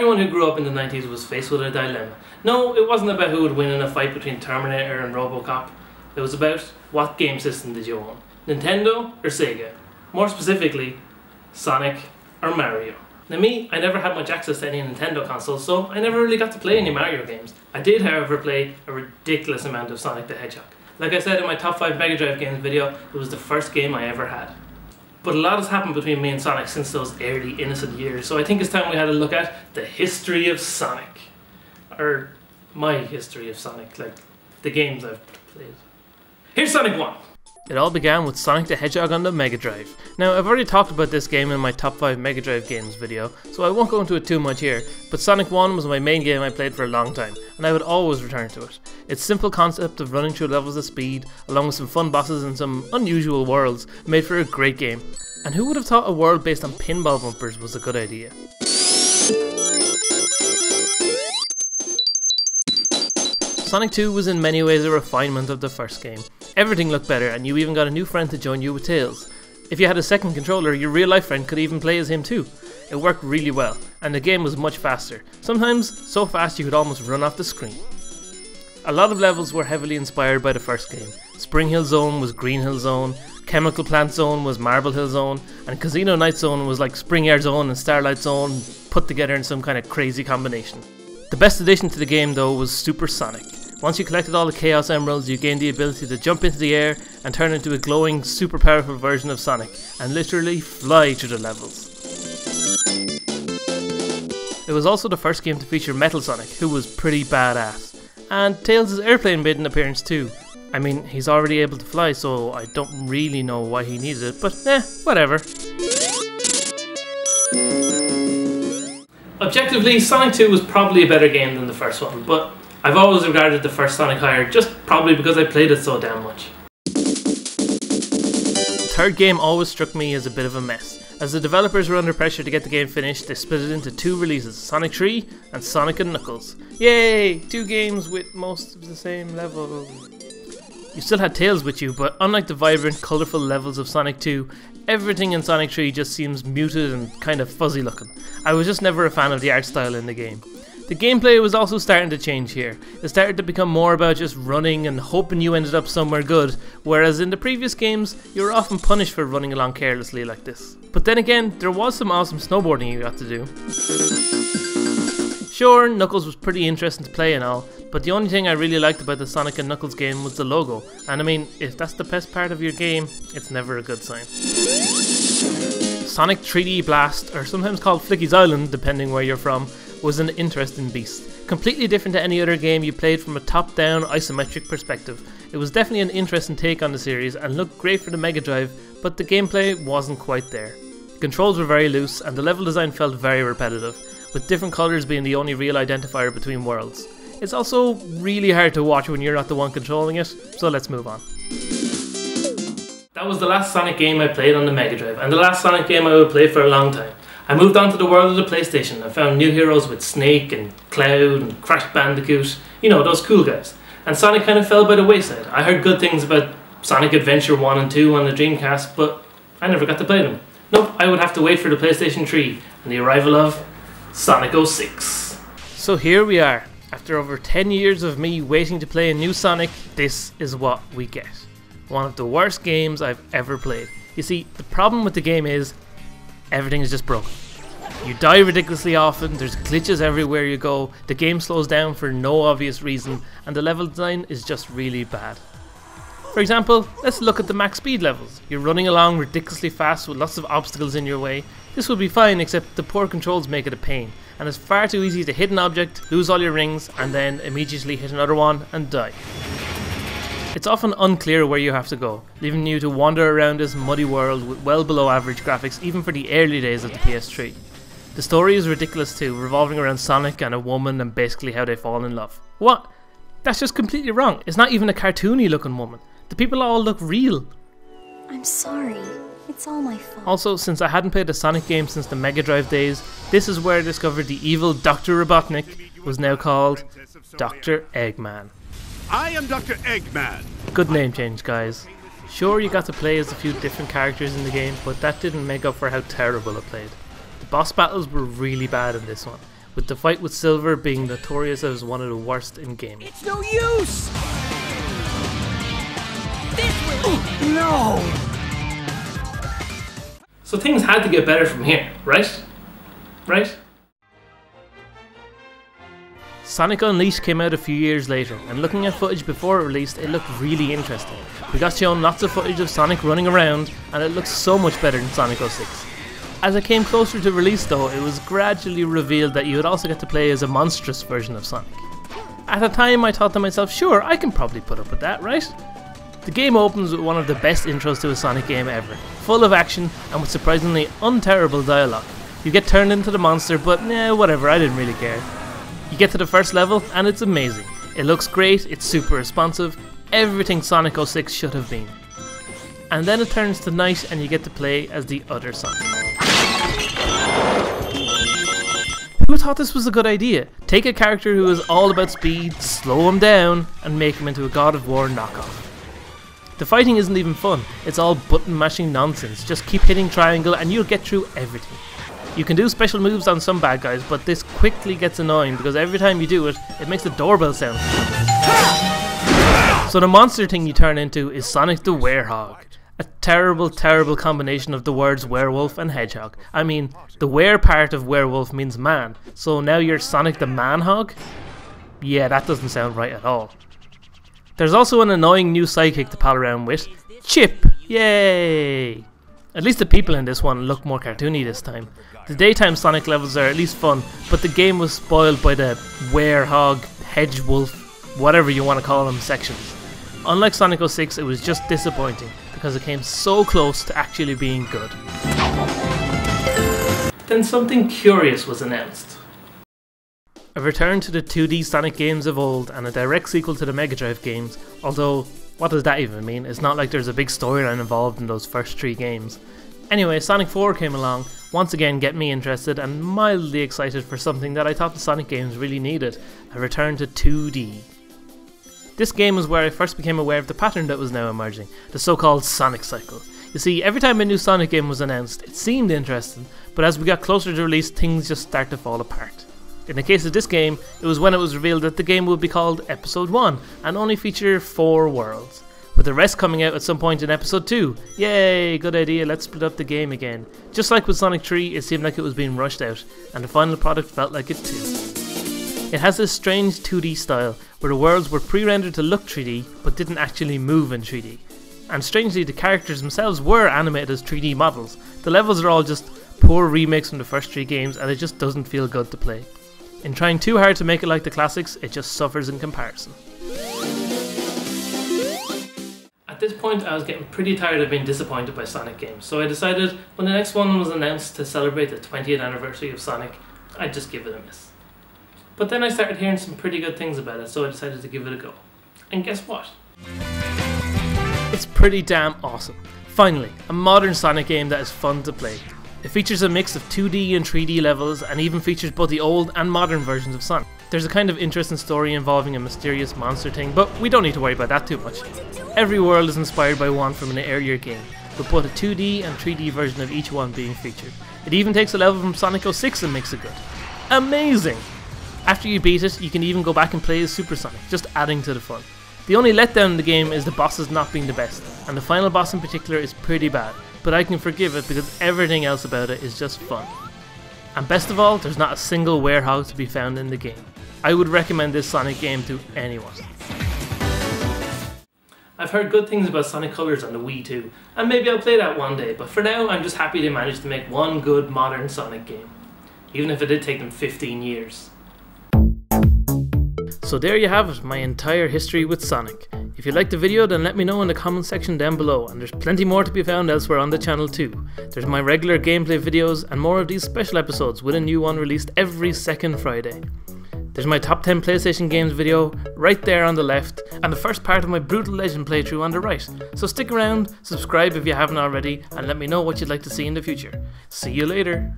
Everyone who grew up in the 90s was faced with a dilemma. No, it wasn't about who would win in a fight between Terminator and Robocop. It was about what game system did you own? Nintendo or Sega? More specifically, Sonic or Mario? Now me, I never had much access to any Nintendo consoles, so I never really got to play any Mario games. I did, however, play a ridiculous amount of Sonic the Hedgehog. Like I said in my top 5 Mega Drive games video, it was the first game I ever had. But a lot has happened between me and Sonic since those early innocent years, so I think it's time we had a look at the history of Sonic. Or my history of Sonic, like the games I've played. Here's Sonic 1! It all began with Sonic the Hedgehog on the Mega Drive. Now, I've already talked about this game in my top 5 Mega Drive games video, so I won't go into it too much here, but Sonic 1 was my main game I played for a long time, and I would always return to it. Its simple concept of running through levels of speed, along with some fun bosses and some unusual worlds, made for a great game. And who would have thought a world based on pinball bumpers was a good idea? Sonic 2 was in many ways a refinement of the first game. Everything looked better, and you even got a new friend to join you with Tails. If you had a second controller, your real life friend could even play as him too. It worked really well, and the game was much faster, sometimes so fast you could almost run off the screen. A lot of levels were heavily inspired by the first game. Spring Hill Zone was Green Hill Zone, Chemical Plant Zone was Marble Hill Zone, and Casino Night Zone was like Spring Air Zone and Starlight Zone put together in some kind of crazy combination. The best addition to the game though was Supersonic. Once you collected all the Chaos Emeralds, you gained the ability to jump into the air and turn into a glowing, super powerful version of Sonic, and literally fly through the levels. It was also the first game to feature Metal Sonic, who was pretty badass. And Tails' airplane made an appearance too. I mean, he's already able to fly, so I don't really know why he needed it, but whatever. Objectively, Sonic 2 was probably a better game than the first one, but I've always regarded the first Sonic higher, just probably because I played it so damn much. The third game always struck me as a bit of a mess. As the developers were under pressure to get the game finished, they split it into 2 releases, Sonic 3 and Sonic & Knuckles. Yay! 2 games with most of the same level. You still had Tails with you, but unlike the vibrant, colourful levels of Sonic 2, everything in Sonic 3 just seems muted and kind of fuzzy looking. I was just never a fan of the art style in the game. The gameplay was also starting to change here. It started to become more about just running and hoping you ended up somewhere good, whereas in the previous games, you were often punished for running along carelessly like this. But then again, there was some awesome snowboarding you got to do. Sure, Knuckles was pretty interesting to play and all, but the only thing I really liked about the Sonic & Knuckles game was the logo, and I mean, if that's the best part of your game, it's never a good sign. Sonic 3D Blast, or sometimes called Flicky's Island, depending where you're from, was an interesting beast. Completely different to any other game you played from a top-down isometric perspective. It was definitely an interesting take on the series and looked great for the Mega Drive, but the gameplay wasn't quite there. The controls were very loose and the level design felt very repetitive, with different colours being the only real identifier between worlds. It's also really hard to watch when you're not the one controlling it, so let's move on. That was the last Sonic game I played on the Mega Drive, and the last Sonic game I would play for a long time. I moved on to the world of the PlayStation and found new heroes with Snake and Cloud and Crash Bandicoot, you know, those cool guys. And Sonic kind of fell by the wayside. I heard good things about Sonic Adventure 1 and 2 on the Dreamcast, but I never got to play them. Nope, I would have to wait for the PlayStation 3 and the arrival of Sonic 06. So here we are. After over 10 years of me waiting to play a new Sonic, this is what we get. One of the worst games I've ever played. You see, the problem with the game is everything is just broken. You die ridiculously often, there's glitches everywhere you go, the game slows down for no obvious reason, and the level design is just really bad. For example, let's look at the max speed levels. You're running along ridiculously fast with lots of obstacles in your way. This would be fine, except the poor controls make it a pain, and it's far too easy to hit an object, lose all your rings, and then immediately hit another one and die. It's often unclear where you have to go, leaving you to wander around this muddy world with well below average graphics even for the early days of the PS3. The story is ridiculous too, revolving around Sonic and a woman and basically how they fall in love. What? That's just completely wrong. It's not even a cartoony looking woman. The people all look real. I'm sorry. It's all my fault. Also, since I hadn't played a Sonic game since the Mega Drive days, this is where I discovered the evil Dr. Robotnik was now called Dr. Eggman. I am Dr. Eggman. Good name change, guys. Sure, you got to play as a few different characters in the game, but that didn't make up for how terrible it played. The boss battles were really bad in this one. with the fight with Silver being notorious as one of the worst in gaming. It's no use! No! So things had to get better from here, right? Right? Sonic Unleashed came out a few years later, and looking at footage before it released, it looked really interesting. We got shown lots of footage of Sonic running around, and it looked so much better than Sonic 06. As it came closer to release though, it was gradually revealed that you would also get to play as a monstrous version of Sonic. At the time I thought to myself, sure, I can probably put up with that, right? The game opens with one of the best intros to a Sonic game ever, full of action and with surprisingly unterrible dialogue. You get turned into the monster, but nah, whatever, I didn't really care. You get to the first level and it's amazing. It looks great, it's super responsive, everything Sonic 06 should have been. And then it turns to night and you get to play as the other Sonic. Who thought this was a good idea? Take a character who is all about speed, slow him down, and make him into a God of War knockoff. The fighting isn't even fun, it's all button mashing nonsense, just keep hitting triangle and you'll get through everything. You can do special moves on some bad guys, but this quickly gets annoying because every time you do it, it makes the doorbell sound. So the monster thing you turn into is Sonic the Werehog. A terrible, terrible combination of the words werewolf and hedgehog. I mean, the were part of werewolf means man, so now you're Sonic the Manhog? Yeah, that doesn't sound right at all. There's also an annoying new sidekick to pal around with, Chip! Yay! At least the people in this one look more cartoony this time. The daytime Sonic levels are at least fun, but the game was spoiled by the Werehog, Hedgewolf, whatever you want to call them sections. Unlike Sonic 06, it was just disappointing, because it came so close to actually being good. Then something curious was announced. A return to the 2D Sonic games of old and a direct sequel to the Mega Drive games, although what does that even mean? It's not like there's a big storyline involved in those first 3 games. Anyway, Sonic 4 came along, once again get me interested and mildly excited for something that I thought the Sonic games really needed, a return to 2D. This game was where I first became aware of the pattern that was now emerging, the so-called Sonic cycle. You see, every time a new Sonic game was announced, it seemed interesting, but as we got closer to release, things just started to fall apart. In the case of this game, it was when it was revealed that the game would be called Episode 1 and only feature 4 worlds, with the rest coming out at some point in Episode 2. Yay, good idea, let's split up the game again. Just like with Sonic 3, it seemed like it was being rushed out, and the final product felt like it too. It has this strange 2D style, where the worlds were pre-rendered to look 3D, but didn't actually move in 3D. And strangely, the characters themselves were animated as 3D models. The levels are all just poor remakes from the first 3 games, and it just doesn't feel good to play. In trying too hard to make it like the classics, it just suffers in comparison. At this point I was getting pretty tired of being disappointed by Sonic games, so I decided when the next one was announced to celebrate the 20th anniversary of Sonic, I'd just give it a miss. But then I started hearing some pretty good things about it, so I decided to give it a go. And guess what? It's pretty damn awesome. Finally, a modern Sonic game that is fun to play. It features a mix of 2D and 3D levels and even features both the old and modern versions of Sonic. There's a kind of interesting story involving a mysterious monster thing, but we don't need to worry about that too much. Every world is inspired by one from an earlier game, with both a 2D and 3D version of each one being featured. It even takes a level from Sonic 06 and makes it good. Amazing! After you beat it, you can even go back and play as Supersonic, just adding to the fun. The only letdown in the game is the bosses not being the best, and the final boss in particular is pretty bad, but I can forgive it because everything else about it is just fun. And best of all, there's not a single Werehog to be found in the game. I would recommend this Sonic game to anyone. I've heard good things about Sonic Colors on the Wii too, and maybe I'll play that one day, but for now I'm just happy they managed to make one good modern Sonic game, even if it did take them 15 years. So there you have it, my entire history with Sonic. If you liked the video, then let me know in the comment section down below, and there's plenty more to be found elsewhere on the channel too. There's my regular gameplay videos and more of these special episodes with a new one released every second Friday. There's my top 10 PlayStation games video right there on the left, and the first part of my Brutal Legend playthrough on the right. So stick around, subscribe if you haven't already, and let me know what you'd like to see in the future. See you later!